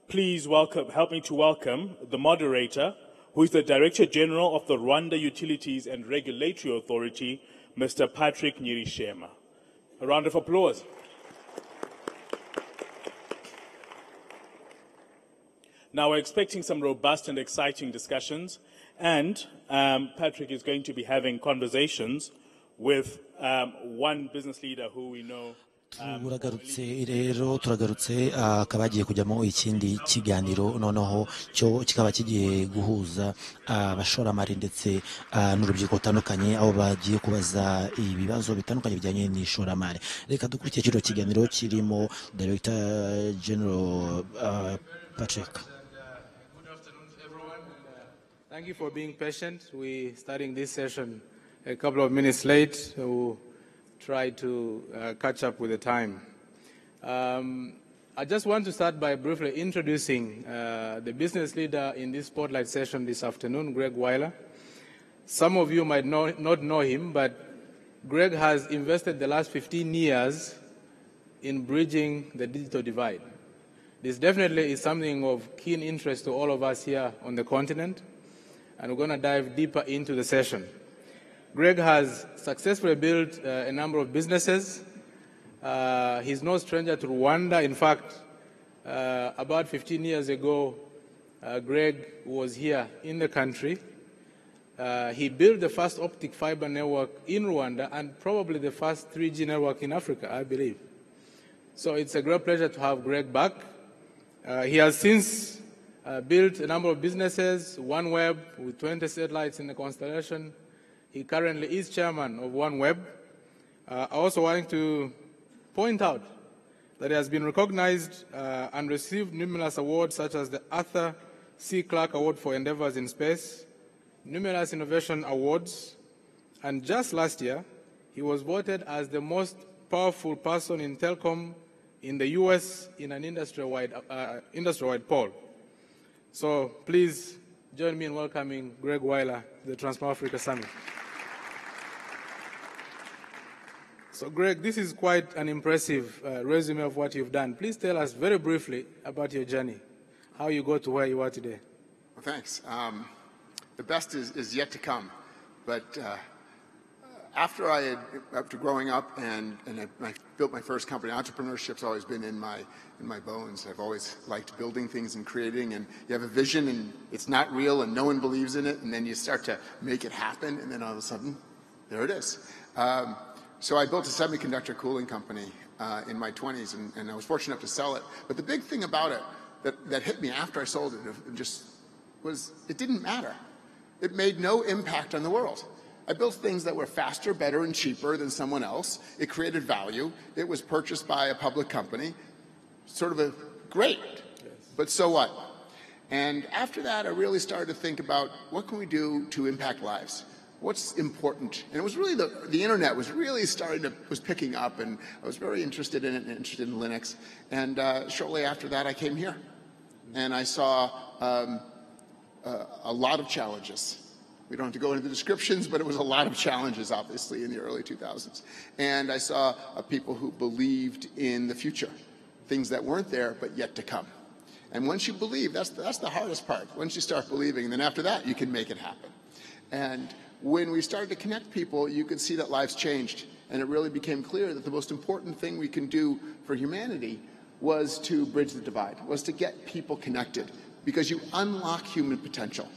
Please help me to welcome the moderator, who is the Director General of the Rwanda Utilities and Regulatory Authority, Mr. Patrick Nyirishema. A round of applause. Now, we're expecting some robust and exciting discussions, and Patrick is going to be having conversations with one business leader who we know. Turagarutse rero turagarutse akaba agiye kujyamo ikindi kiganiro noneho cyo kikaba kigiye guhuza abashoramari ndetse n'urubyiruko rutandukanye aho bagiye kubaza ibibazo bitandukanye bijyanye n'ishoramari. Reka dukurikiye kino kiganiro kirimo Director General Patrick. Good afternoon to everyone. Thank you for being patient. We're starting this session a couple of minutes late. Try to catch up with the time. I just want to start by briefly introducing the business leader in this spotlight session this afternoon, Greg Weiler. Some of you might not know him, but Greg has invested the last 15 years in bridging the digital divide. This definitely is something of keen interest to all of us here on the continent, and we're going to dive deeper into the session. Greg has successfully built a number of businesses. He's no stranger to Rwanda. In fact, about 15 years ago, Greg was here in the country. He built the first optic fiber network in Rwanda and probably the first 3G network in Africa, I believe. So it's a great pleasure to have Greg back. He has since built a number of businesses, OneWeb with 20 satellites in the Constellation. He currently is chairman of OneWeb. I also want to point out that he has been recognized and received numerous awards such as the Arthur C. Clarke Award for Endeavors in Space, numerous innovation awards, and just last year, he was voted as the most powerful person in telecom in the US in an industry-wide poll. So please join me in welcoming Greg Weiler to the Trans-Africa Summit. So Greg, this is quite an impressive resume of what you've done. Please tell us very briefly about your journey, how you got to where you are today. Well, thanks. The best is yet to come. But after growing up and I built my first company, entrepreneurship's always been in my bones. I've always liked building things and creating, and you have a vision and it's not real and no one believes in it, and then you start to make it happen, and then all of a sudden, there it is. So I built a semiconductor cooling company in my 20s, and I was fortunate enough to sell it. But the big thing about it that hit me after I sold it was it didn't matter. It made no impact on the world. I built things that were faster, better, and cheaper than someone else. It created value. It was purchased by a public company. Sort of great, but so what? And after that, I really started to think about what can we do to impact lives? What's important? And it was really the internet was really was picking up, and I was very interested in it and interested in Linux. And shortly after that, I came here, and I saw a lot of challenges. We don't have to go into the descriptions, but it was a lot of challenges, obviously, in the early 2000s. And I saw people who believed in the future, things that weren't there but yet to come. And once you believe, that's the hardest part. Once you start believing, and then after that, you can make it happen. And when we started to connect people, you could see that lives changed. And it really became clear that the most important thing we can do for humanity was to bridge the divide, was to get people connected, because you unlock human potential.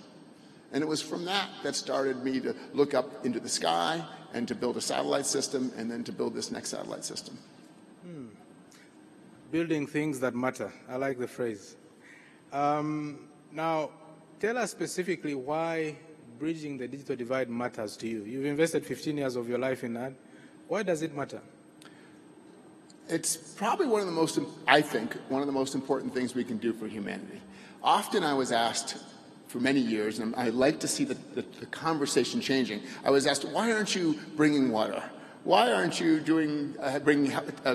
And it was from that started me to look up into the sky and to build a satellite system, and then to build this next satellite system. Building things that matter. I like the phrase. Now, tell us specifically why bridging the digital divide matters to you. You've invested 15 years of your life in that. Why does it matter? It's probably one of the most important things we can do for humanity. Often I was asked for many years, and I like to see the conversation changing. I was asked, why aren't you bringing water? Why aren't you bringing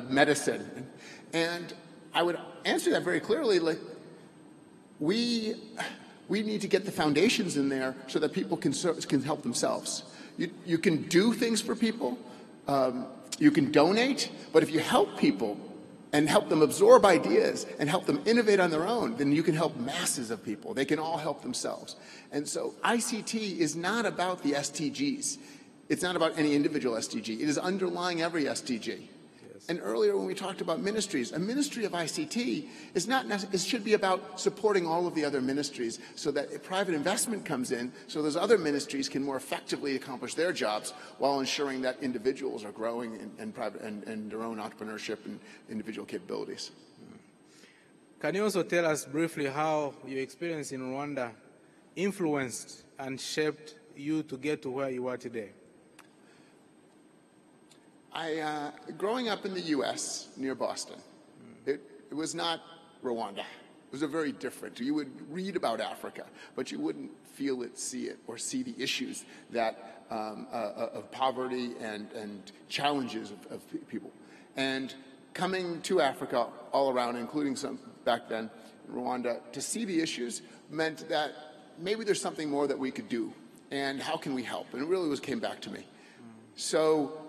medicine? And I would answer that very clearly, like, we need to get the foundations in there so that people can help themselves. You can do things for people, you can donate, but if you help people, and help them absorb ideas and help them innovate on their own, then you can help masses of people. They can all help themselves. And so ICT is not about the SDGs. It's not about any individual SDG. It is underlying every SDG. And earlier when we talked about ministries, a ministry of ICT is not it should be about supporting all of the other ministries so that private investment comes in so those other ministries can more effectively accomplish their jobs while ensuring that individuals are growing and their own entrepreneurship and individual capabilities. Can you also tell us briefly how your experience in Rwanda influenced and shaped you to get to where you are today? Growing up in the U.S. near Boston, it was not Rwanda. It was a very different. You would read about Africa, but you wouldn't feel it, see it, or see the issues that of poverty and challenges of people. And coming to Africa all around, including some back then in Rwanda, to see the issues meant that maybe there's something more that we could do, and how can we help? And it really came back to me. So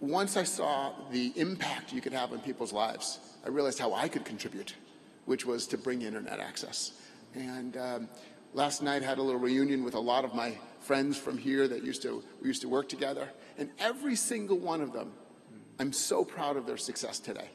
once I saw the impact you could have on people's lives, I realized how I could contribute, which was to bring internet access. And last night I had a little reunion with a lot of my friends from here that we used to work together. And every single one of them, I'm so proud of their success today.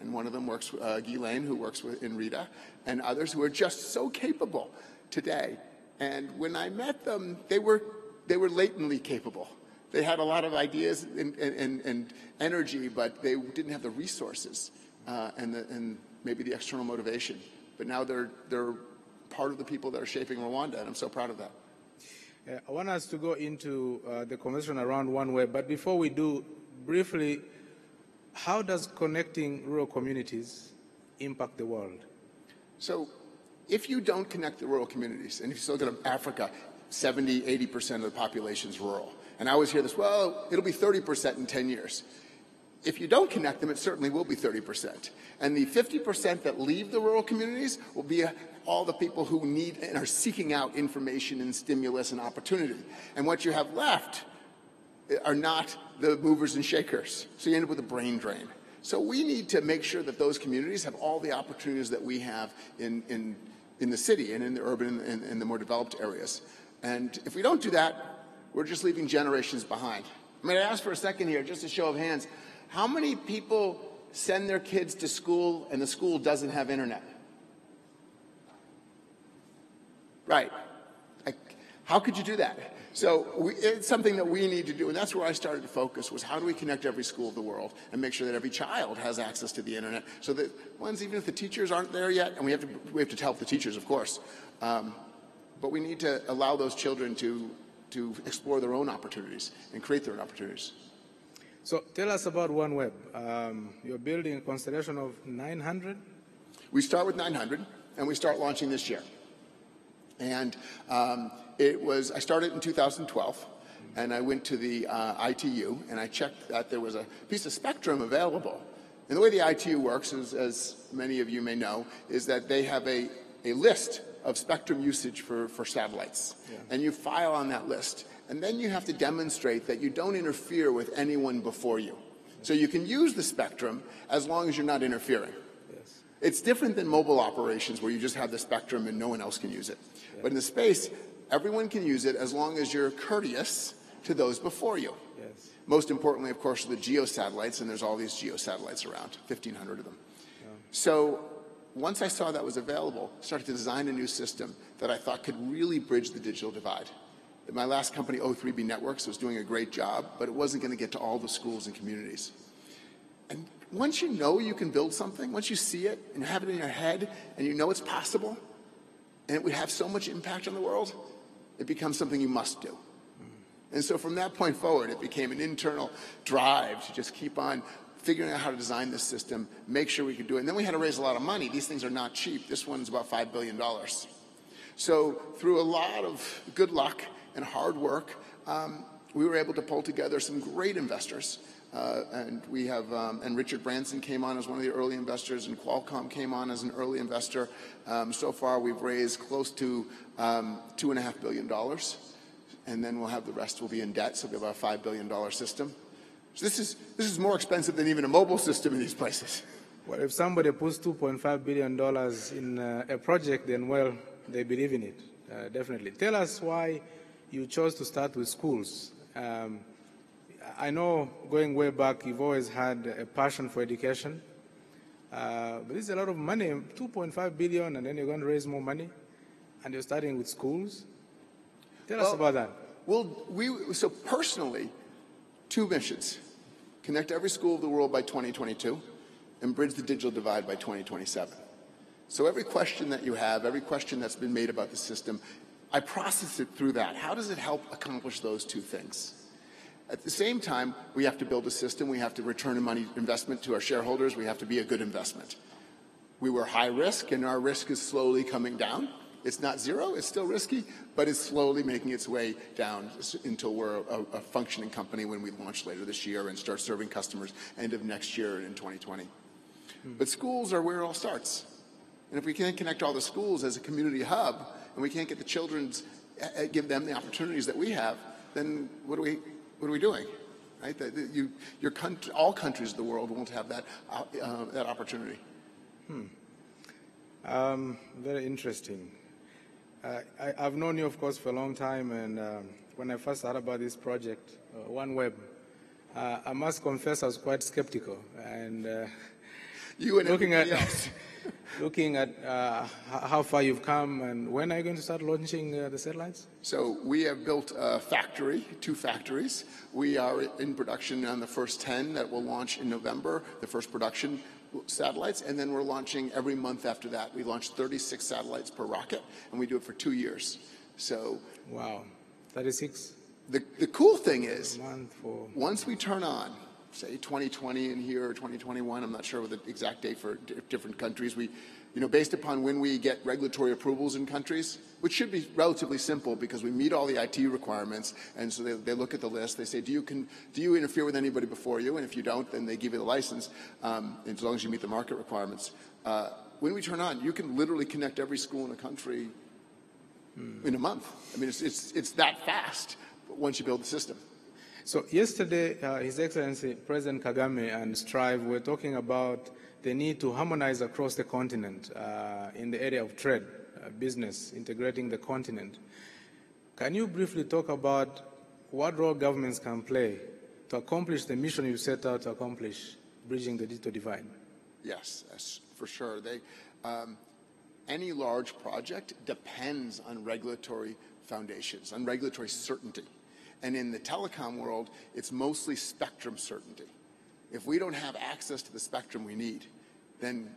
And one of them works, Ghislaine, who works in Rita, and others who are just so capable today. And when I met them, they were latently capable. They had a lot of ideas and energy, but they didn't have the resources and maybe the external motivation. But now they're part of the people that are shaping Rwanda, and I'm so proud of that. I want us to go into the conversation around OneWeb, but before we do, briefly, how does connecting rural communities impact the world? So if you don't connect the rural communities, and if you look at Africa, 70, 80% of the population is rural. And I always hear this, well, it'll be 30% in 10 years. If you don't connect them, it certainly will be 30%. And the 50% that leave the rural communities will be all the people who need and are seeking out information and stimulus and opportunity. And what you have left are not the movers and shakers. So you end up with a brain drain. So we need to make sure that those communities have all the opportunities that we have in the city and in the urban and the more developed areas. And if we don't do that, we're just leaving generations behind. I'm going to ask for a second here, just a show of hands. How many people send their kids to school and the school doesn't have internet? Right. How could you do that? So it's something that we need to do, and that's where I started to focus, was how do we connect every school of the world and make sure that every child has access to the internet, so that even if the teachers aren't there yet, and we have to help the teachers, of course, but we need to allow those children to explore their own opportunities and create their own opportunities. So tell us about OneWeb. You're building a constellation of 900? We start with 900, and we start launching this year. And I started in 2012, and I went to the ITU, and I checked that there was a piece of spectrum available. And the way the ITU works, as many of you may know, is that they have a list of spectrum usage for satellites. Yeah. And you file on that list. And then you have to demonstrate that you don't interfere with anyone before you. So you can use the spectrum as long as you're not interfering. Yes. It's different than mobile operations where you just have the spectrum and no one else can use it. Yeah. But in the space, everyone can use it as long as you're courteous to those before you. Yes. Most importantly, of course, are the geosatellites, and there's all these geosatellites around, 1,500 of them. Yeah. So once I saw that was available, I started to design a new system that I thought could really bridge the digital divide. My last company, O3B Networks, was doing a great job, but it wasn't going to get to all the schools and communities. And once you know you can build something, once you see it and you have it in your head and you know it's possible, and it would have so much impact on the world, it becomes something you must do. And so from that point forward, it became an internal drive to just keep on figuring out how to design this system, make sure we could do it. And then we had to raise a lot of money. These things are not cheap. This one's about $5 billion. So through a lot of good luck and hard work, we were able to pull together some great investors. And we have, and Richard Branson came on as one of the early investors, and Qualcomm came on as an early investor. So far, we've raised close to $2.5 billion. And then we'll have the rest will be in debt, so we'll have a $5 billion system. So this is more expensive than even a mobile system in these places. Well, if somebody puts $2.5 billion in a project, then, well, they believe in it, definitely. Tell us why you chose to start with schools. I know going way back, you've always had a passion for education, but this is a lot of money, $2.5 billion, and then you're going to raise more money, and you're starting with schools. Tell us about that. Well, so personally, 2 missions: connect every school of the world by 2022, and bridge the digital divide by 2027. So every question that you have, every question that's been made about the system, I process it through that. How does it help accomplish those 2 things? At the same time, we have to build a system. We have to return money investment to our shareholders. We have to be a good investment. We were high risk, and our risk is slowly coming down. It's not zero. It's still risky, but it's slowly making its way down until we're a functioning company when we launch later this year and start serving customers end of next year and in 2020. But schools are where it all starts. And if we can't connect all the schools as a community hub, and we can't get the children's, give them the opportunities that we have, then what are we doing? Right? All countries of the world won't have that opportunity. Very interesting. I've known you, of course, for a long time, and when I first heard about this project, OneWeb, I must confess I was quite skeptical. And you and everybody else. Looking at how far you've come, and when are you going to start launching the satellites? So we have built a factory, 2 factories. We are in production on the first 10 that will launch in November, the first production satellites, and then we're launching every month after that. We launch 36 satellites per rocket, and we do it for 2 years. So, wow, 36. The cool thing is, once we turn on, say 2020 in here or 2021, I'm not sure what the exact date for different countries. Based upon when we get regulatory approvals in countries, which should be relatively simple because we meet all the IT requirements, and so they look at the list. They say, do you interfere with anybody before you? And if you don't, then they give you the license, as long as you meet the market requirements. When we turn on, you can literally connect every school in the country in a month. I mean, it's that fast once you build the system. So yesterday, His Excellency President Kagame and Strive were talking about the need to harmonize across the continent in the area of trade, business, integrating the continent. Can you briefly talk about what role governments can play to accomplish the mission you set out to accomplish, bridging the digital divide? Yes, for sure. Any large project depends on regulatory foundations, on regulatory certainty. And in the telecom world, it's mostly spectrum certainty. If we don't have access to the spectrum we need, then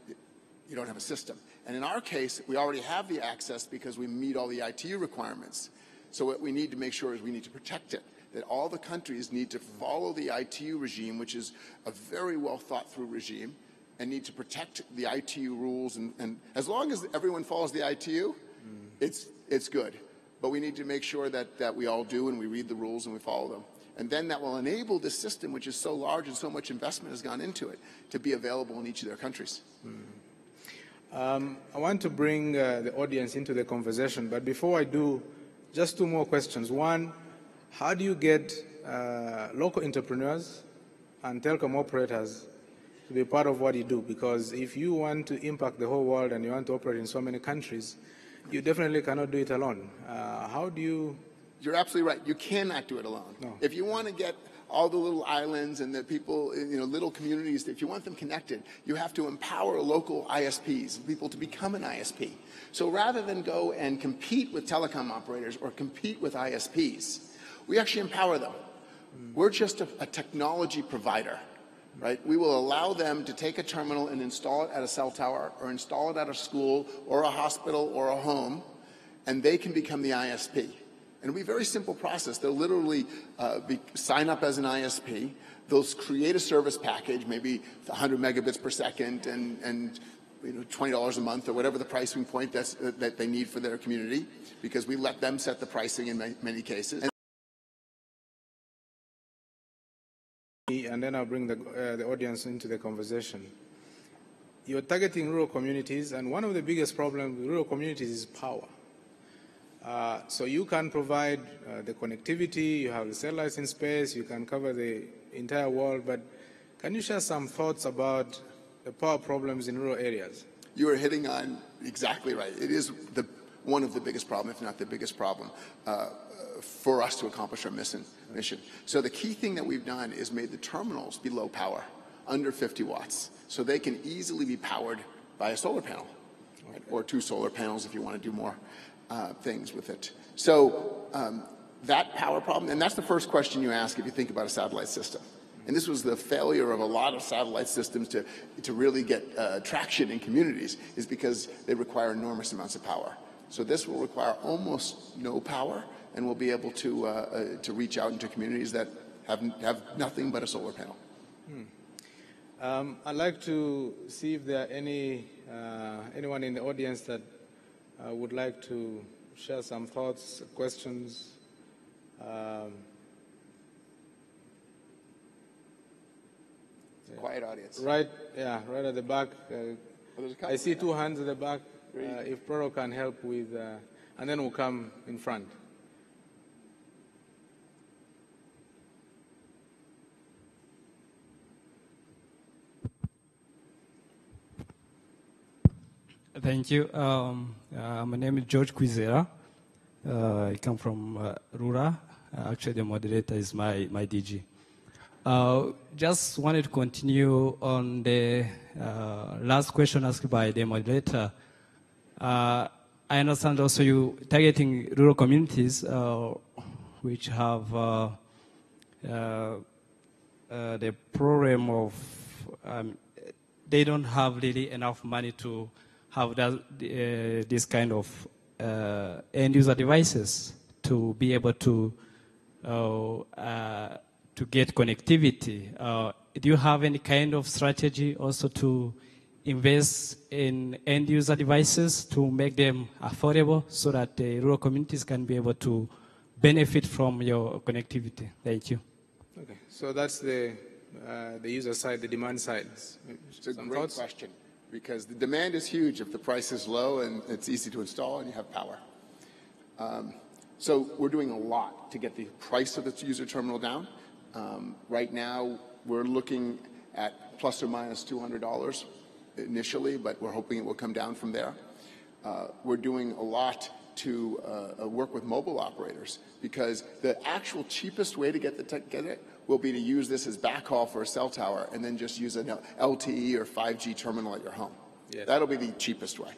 you don't have a system. And in our case, we already have the access because we meet all the ITU requirements. So what we need to make sure is we need to protect it, that all the countries need to follow the ITU regime, which is a very well thought through regime, and need to protect the ITU rules. And as long as everyone follows the ITU, it's good. But we need to make sure that we all do, and we read the rules and we follow them. And then that will enable this system, which is so large and so much investment has gone into it, to be available in each of their countries. I want to bring the audience into the conversation, but before I do, just 2 more questions. One, how do you get local entrepreneurs and telecom operators to be part of what you do? Because if you want to impact the whole world and you want to operate in so many countries, you definitely cannot do it alone. How do you... You're absolutely right. You cannot do it alone. No. If you want to get all the little islands and the people, little communities, if you want them connected, you have to empower local ISPs, people to become an ISP. So rather than go and compete with telecom operators or compete with ISPs, we actually empower them. We're just a technology provider. Right? We will allow them to take a terminal and install it at a cell tower or install it at a school or a hospital or a home, and they can become the ISP. And it'll be a very simple process. They'll literally sign up as an ISP. They'll create a service package, maybe 100 megabits per second and $20 a month or whatever the pricing point that they need for their community, because we let them set the pricing in many cases. And then I'll bring the audience into the conversation. You're targeting rural communities, and one of the biggest problems with rural communities is power. So you can provide the connectivity, you have the satellites in space, you can cover the entire world, but can you share some thoughts about the power problems in rural areas? You are hitting on exactly right. It is one of the biggest problems, if not the biggest problem, for us to accomplish our mission. So the key thing that we've done is made the terminals be low power, under 50 watts, so they can easily be powered by a solar panel, right? Or 2 solar panels if you want to do more things with it. So that power problem, and that's the first question you ask if you think about a satellite system. And this was the failure of a lot of satellite systems to really get traction in communities, is because they require enormous amounts of power. So this will require almost no power, and we'll be able to reach out into communities that have nothing but a solar panel. I'd like to see if there are anyone in the audience that would like to share some thoughts, questions. Quiet audience. Right at the back. I see 2 hands at the back. If Proro can help with, and then we'll come in front. Thank you. My name is George Quizera. I come from Rura. Actually, the moderator is my DG. Just wanted to continue on the last question asked by the moderator. I understand also you targeting rural communities which have the problem of they don't have really enough money to have this kind of end user devices to be able to get connectivity. Do you have any kind of strategy also to invest in end user devices to make them affordable so that the rural communities can be able to benefit from your connectivity? Thank you. Okay, so that's the user side, the demand side. It's a great question, because the demand is huge if the price is low and it's easy to install and you have power. So we're doing a lot to get the price of the user terminal down. Right now, we're looking at plus or minus $200 initially, but we're hoping it will come down from there. We're doing a lot to work with mobile operators, because the actual cheapest way to get it will be to use this as backhaul for a cell tower and then just use an LTE or 5G terminal at your home. Yes. That'll be the cheapest way,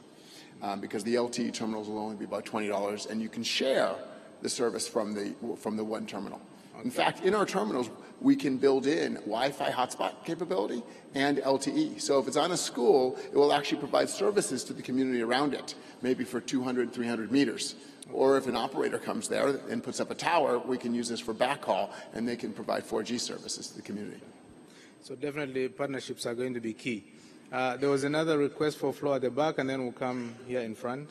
because the LTE terminals will only be about $20, and you can share the service from the one terminal. Okay. In fact, in our terminals, we can build in Wi-Fi hotspot capability and LTE. So if it's on a school, it will actually provide services to the community around it, maybe for 200, 300 meters. Or if an operator comes there and puts up a tower, we can use this for backhaul, and they can provide 4G services to the community. So definitely partnerships are going to be key. There was another request for floor at the back, and then we'll come here in front.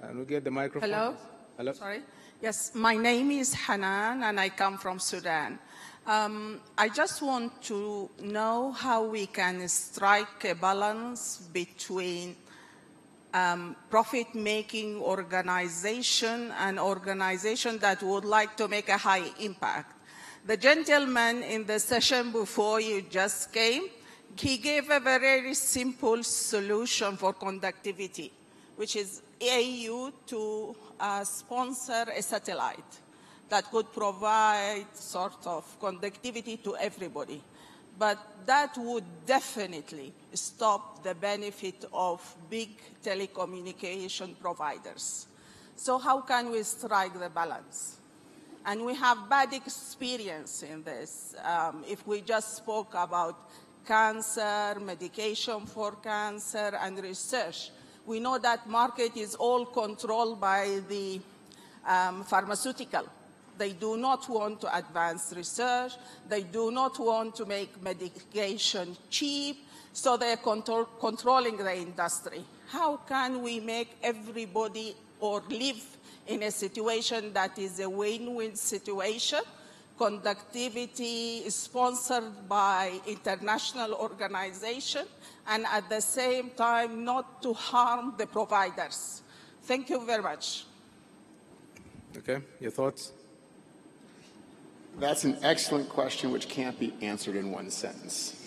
And we'll get the microphone. Hello? Hello? Sorry. Yes, my name is Hanan, and I come from Sudan. I just want to know how we can strike a balance between profit-making organization and organization that would like to make a high impact. The gentleman in the session before you just came, he gave a very simple solution for conductivity, which is AU to sponsor a satellite that could provide sort of conductivity to everybody. But that would definitely stop the benefit of big telecommunication providers. So how can we strike the balance? And we have bad experience in this. If we just spoke about cancer, medication for cancer, and research, we know that market is all controlled by the pharmaceutical. They do not want to advance research. They do not want to make medication cheap, so they're controlling the industry. How can we make everybody or live in a situation that is a win-win situation? Conductivity is sponsored by international organization, and at the same time not to harm the providers. Thank you very much. Okay, your thoughts? That's an excellent question which can't be answered in one sentence.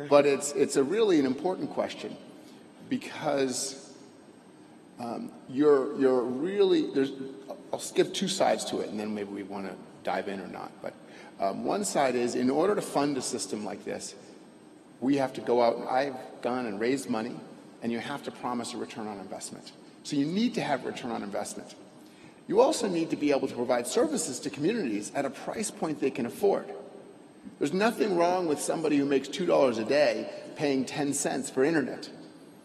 But it's a really an important question because you're really, I'll skip two sides to it and then maybe we want to dive in or not. But one side is in order to fund a system like this, we have to go out, and I've gone and raised money, and you have to promise a return on investment. So you need to have return on investment. You also need to be able to provide services to communities at a price point they can afford. There's nothing wrong with somebody who makes $2 a day paying 10 cents for internet.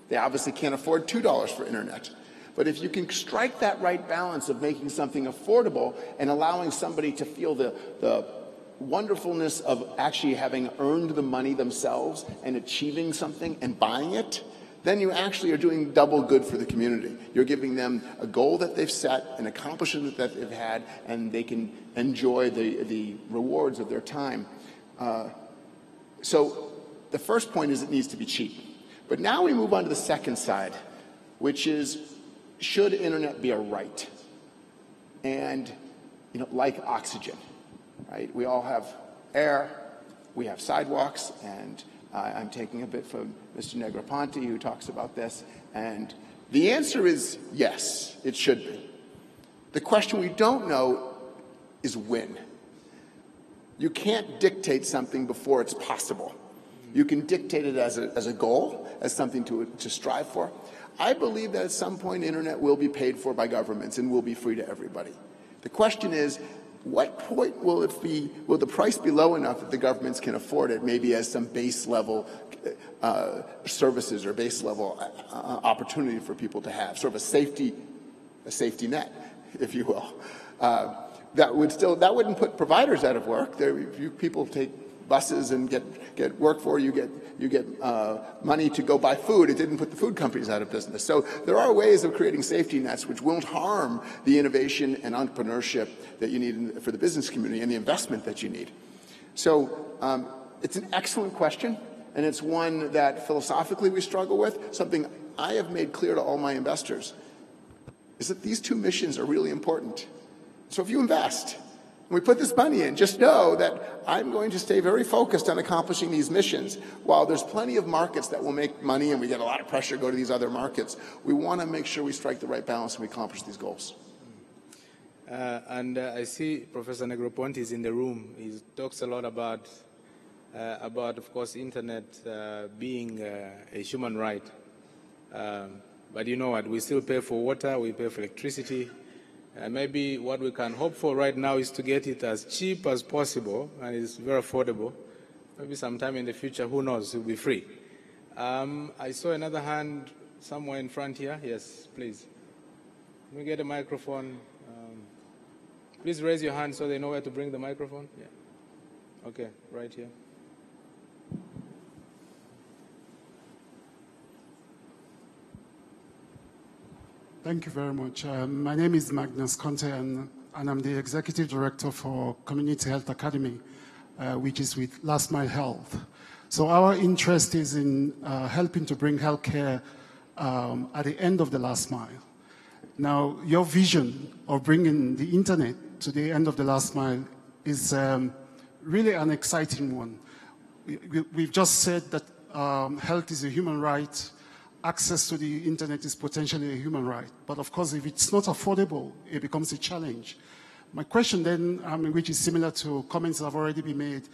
They obviously can't afford $2 for internet. But if you can strike that right balance of making something affordable and allowing somebody to feel the wonderfulness of actually having earned the money themselves and achieving something and buying it, then you actually are doing double good for the community. You're giving them a goal that they've set, an accomplishment that they've had, and they can enjoy the rewards of their time. So the first point is it needs to be cheap. But now we move on to the second side, which is, should internet be a right? And, you know, like oxygen, right? We all have air, we have sidewalks, and I'm taking a bit from Mr. Negroponte, who talks about this, and the answer is yes, it should be. The question we don't know is when. You can't dictate something before it's possible. You can dictate it as a goal, as something to strive for. I believe that at some point internet will be paid for by governments and will be free to everybody. The question is, what point will it be, will the price be low enough that the governments can afford it, maybe as some base level services or base level opportunity for people to have, sort of a safety net, if you will. That wouldn't put providers out of work. People take buses and get work for you get money to go buy food. It didn't put the food companies out of business. So there are ways of creating safety nets which won't harm the innovation and entrepreneurship that you need for the business community and the investment that you need. So it's an excellent question, and it's one that philosophically we struggle with. Something I have made clear to all my investors is that these two missions are really important. So if you invest, and we put this money in, just know that I'm going to stay very focused on accomplishing these missions. While there's plenty of markets that will make money and we get a lot of pressure to go to these other markets, we want to make sure we strike the right balance and we accomplish these goals. I see Professor Negroponte is in the room. He talks a lot about of course, internet being a human right. But you know what? We still pay for water, we pay for electricity. And maybe what we can hope for right now is to get it as cheap as possible, and it's very affordable. Maybe sometime in the future, who knows, it will be free. I saw another hand somewhere in front here. Yes, please. Can we get a microphone? Please raise your hand so they know where to bring the microphone. Yeah. Okay, right here. Thank you very much. My name is Magnus Conte, and I'm the Executive Director for Community Health Academy, which is with Last Mile Health. So our interest is in helping to bring healthcare at the end of the last mile. Now, your vision of bringing the internet to the end of the last mile is really an exciting one. We've just said that health is a human right. Access to the internet is potentially a human right. But of course, if it's not affordable, it becomes a challenge. My question then, which is similar to comments that have already been made,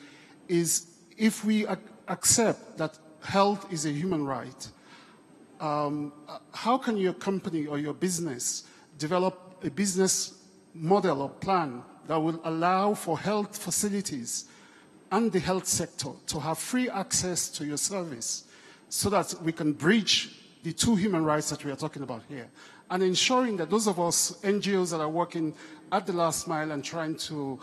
is if we accept that health is a human right, how can your company or your business develop a business model or plan that will allow for health facilities and the health sector to have free access to your service so that we can bridge the two human rights that we are talking about here, and ensuring that those of us NGOs that are working at the last mile and trying to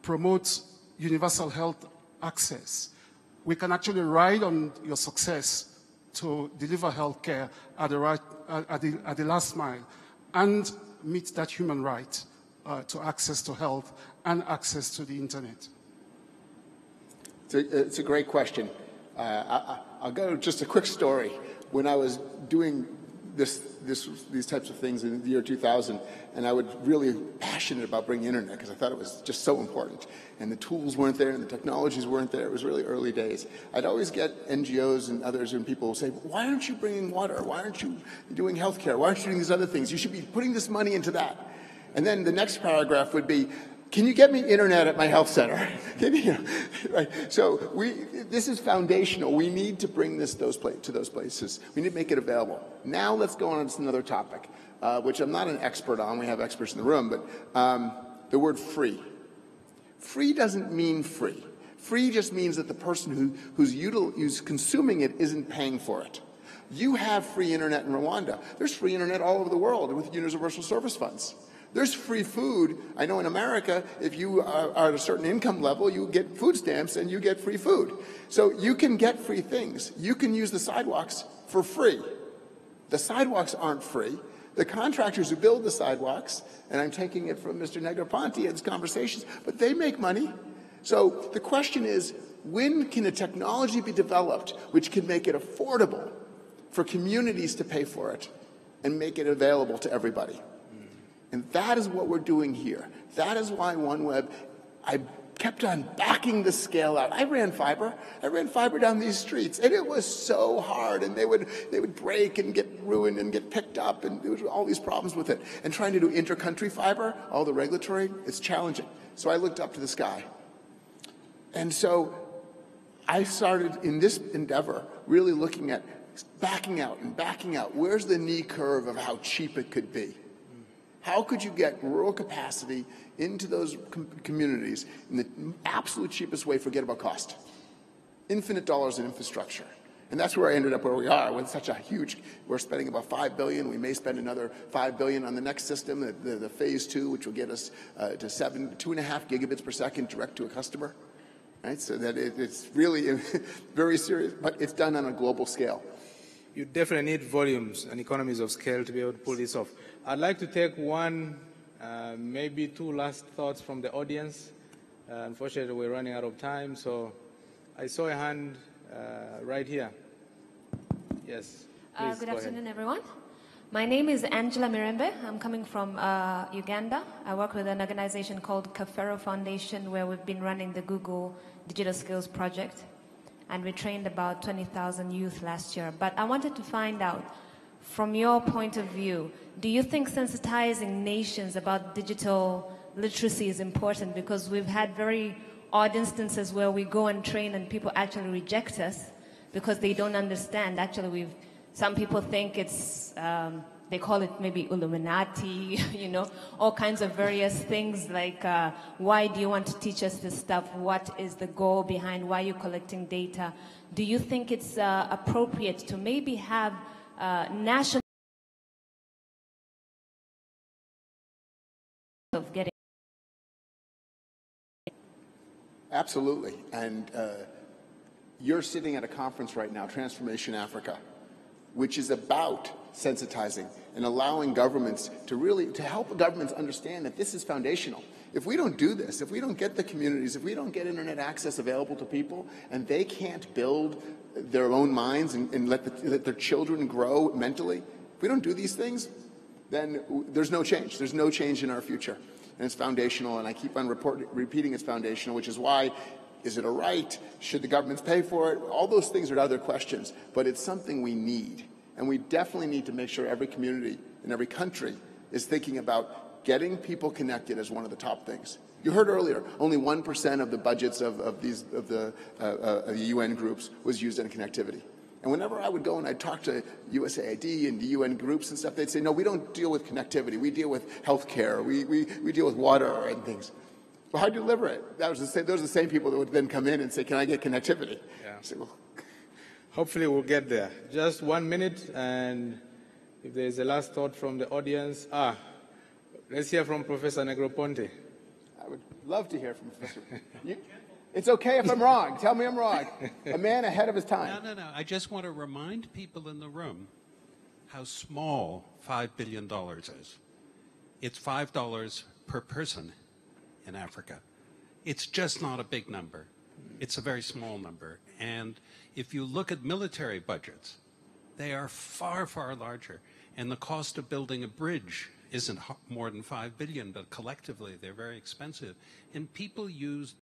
promote universal health access, we can actually ride on your success to deliver health care at the last mile and meet that human right to access to health and access to the internet. It's a great question. I'll go just a quick story. When I was doing these types of things in the year 2000, and I was really passionate about bringing internet because I thought it was just so important. And the tools weren't there, and the technologies weren't there. It was really early days. I'd always get NGOs and others and people say, why aren't you bringing water? Why aren't you doing healthcare? Why aren't you doing these other things? You should be putting this money into that. And then the next paragraph would be, can you get me internet at my health center? Right? So this is foundational. We need to bring this to those places. We need to make it available. Now let's go on to another topic, which I'm not an expert on. We have experts in the room, but the word free. Free doesn't mean free. Free just means that the person who's consuming it isn't paying for it. You have free internet in Rwanda. There's free internet all over the world with universal service funds. There's free food. I know in America, if you are at a certain income level, you get food stamps and you get free food. So you can get free things. You can use the sidewalks for free. The sidewalks aren't free. The contractors who build the sidewalks, and I'm taking it from Mr. Negroponte in his conversations, but they make money. So the question is, when can a technology be developed which can make it affordable for communities to pay for it and make it available to everybody? And that is what we're doing here. That is why OneWeb, I kept on backing the scale out. I ran fiber down these streets, and it was so hard, and they would break and get ruined and get picked up, and there was all these problems with it. And trying to do inter-country fiber, all the regulatory, it's challenging. So I looked up to the sky. And so I started in this endeavor really looking at backing out and backing out. Where's the knee curve of how cheap it could be? How could you get rural capacity into those communities in the absolute cheapest way? Forget about cost. Infinite dollars in infrastructure. And that's where I ended up where we are with such a huge, we're spending about $5 billion. We may spend another $5 billion on the next system, the phase 2, which will get us to 2.5 gigabits per second direct to a customer. Right? So that it's really very serious, but it's done on a global scale. You definitely need volumes and economies of scale to be able to pull this off. I'd like to take one, maybe two last thoughts from the audience. Unfortunately, we're running out of time, so I saw a hand right here. Yes, please good go afternoon, ahead. everyone. My name is Angela Mirembe. I'm coming from Uganda. I work with an organization called Kafero Foundation, where we've been running the Google Digital Skills Project. And we trained about 20,000 youth last year. But I wanted to find out, from your point of view, do you think sensitizing nations about digital literacy is important? Because we've had very odd instances where we go and train and people actually reject us because they don't understand. Actually, some people think it's, they call it maybe Illuminati, you know, all kinds of various things like, why do you want to teach us this stuff? What is the goal behind why you're collecting data? Do you think it's appropriate to maybe have national of getting? Absolutely. And you're sitting at a conference right now, Transformation Africa, which is about sensitizing and allowing governments to help governments understand that this is foundational. If we don't do this, if we don't get the communities, if we don't get internet access available to people, and they can't build their own minds and let their children grow mentally, if we don't do these things, then there's no change. There's no change in our future. And it's foundational, and I keep on repeating it's foundational, which is why, is it a right? Should the governments pay for it? All those things are other questions, but it's something we need. And we definitely need to make sure every community in every country is thinking about getting people connected as one of the top things. You heard earlier, only 1% of the budgets of the UN groups was used in connectivity. And whenever I would go and I'd talk to USAID and the UN groups and stuff, they'd say, no, we don't deal with connectivity. We deal with healthcare. We deal with water and things. Well, how do you deliver it? Those are the same people that would then come in and say, can I get connectivity? Yeah. I say, well, hopefully we'll get there. Just 1 minute, and if there's a last thought from the audience. Let's hear from Professor Negroponte. I would love to hear from Professor. It's okay if I'm wrong. Tell me I'm wrong. A man ahead of his time. No. I just want to remind people in the room how small $5 billion is. It's $5 per person in Africa. It's just not a big number. It's a very small number. And if you look at military budgets, they are far, far larger. And the cost of building a bridge isn't more than 5 billion, but collectively they're very expensive. And people use